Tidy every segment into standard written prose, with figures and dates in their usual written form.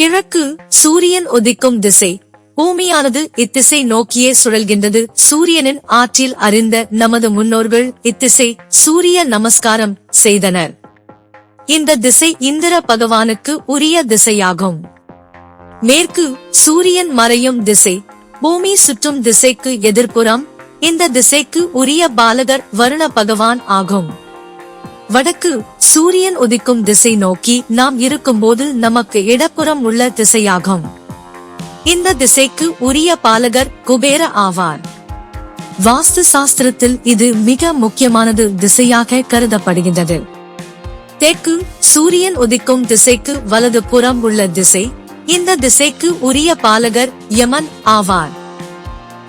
கிழக்கு சூரியன் உதிக்கும் திசை. பூமியானது இத்திசை நோக்கியே சுழல்கின்றது. சூரியனின் ஆற்றில் அறிந்த நமது முன்னோர்கள் இத்திசை சூரிய நமஸ்காரம் செய்தனர். இந்த திசை இந்திர பகவானுக்கு உரிய திசையாகும். மேற்கு சூரியன் மறையும் திசை. பூமி சுற்றும் திசைக்கு எதிர்ப்புறம். இந்த திசைக்கு உரிய பாலகர் வருண பகவான் ஆகும். வடக்கு சூரியன் உதிக்கும் திசை நோக்கி நாம் இருக்கும்போது நமக்கு இடப்புறம் உள்ள திசையாகும். இந்த திசைக்கு உரிய பாலகர் குபேர ஆவார். வாஸ்து சாஸ்திரத்தில் இது மிக முக்கியமானது திசையாக கருதப்படுகின்றது. தெற்கு சூரியன் உதிக்கும் திசைக்கு வலது புறம் உள்ள திசை. இந்த திசைக்கு உரிய பாலகர் யமன் ஆவார்.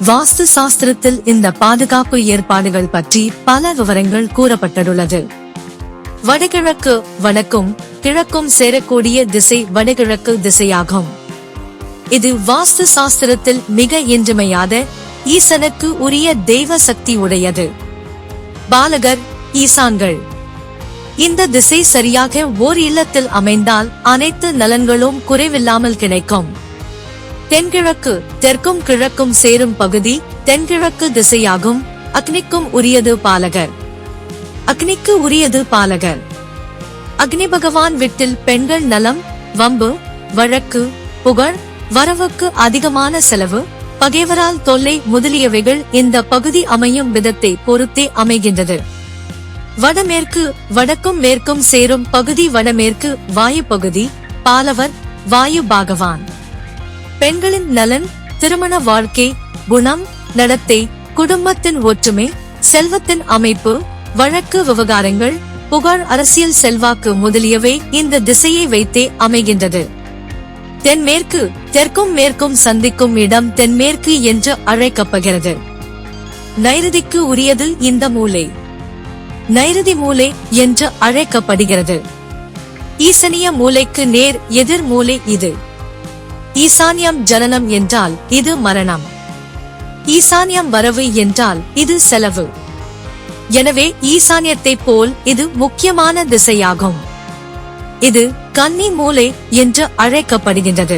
வாஸ்து சாஸ்திரத்தில் இந்த பாதுகாப்பு ஏற்பாடுகள் பற்றி பல விவரங்கள் கூறப்பட்டுள்ளது. வடகிழக்கு வடக்கும் கிழக்கும் சேரக்கூடிய திசை வடகிழக்கு திசையாகும். இது வாஸ்து சாஸ்திரத்தில் மிக இன்றியமையாத ஈசனுக்கு உரிய தெய்வ சக்தி உடையது. பாலகர் ஈசான்கள். இந்த திசை சரியாக ஓர் இல்லத்தில் அமைந்தால் அனைத்து நலன்களும் குறைவில்லாமல் கிடைக்கும். தென்கிழக்கு தெற்கும் கிழக்கும் சேரும் பகுதி தென்கிழக்கு திசையாகும். அக்னிக்கும் உரியது பாலகர். அக்னிக்கு உரியது பாலகர். அக்னி பகவான் வீட்டில் பெண்கள் நலம், வம்பு, வழக்கு, புகழ், வரவுக்கு அதிகமான செலவு, பகைவரால் தொல்லை முதலியவைகள் இந்த பகுதி அமையும் விதத்தை பொறுத்தே அமைகின்றது. வடமேற்கு வடக்கும் மேற்கும் சேரும் பகுதி வடமேற்கு வாயு பகுதி. பாலவர் வாயு பகவான். பெண்களின் நலன், திருமண வாழ்க்கை, குணம், நடத்தை, குடும்பத்தின் ஒற்றுமை, செல்வத்தின் அமைப்பு, வழக்கு விவகாரங்கள், புகழ், அரசியல் செல்வாக்கு முதலியவை இந்த திசையை வைத்தே அமைகின்றது. தென்மேற்கு தெற்கும் மேற்கும் சந்திக்கும் இடம் தென்மேற்கு என்று அழைக்கப்படுகிறது. நைருதிக்கு உரியது இந்த மூலை. நைருதி மூலை என்று அழைக்கப்படுகிறது. ஈசனிய மூலைக்கு நேர் எதிர் மூலை இது. ஈசான்யம் ஜனனம் என்றால் இது மரணம். ஈசான்யம் வரவு என்றால் இது செலவு. எனவே ஈசான்யத்தை போல் இது முக்கியமான திசையாகும். இது கன்னி மூலை என்று அழைக்கப்படுகின்றது.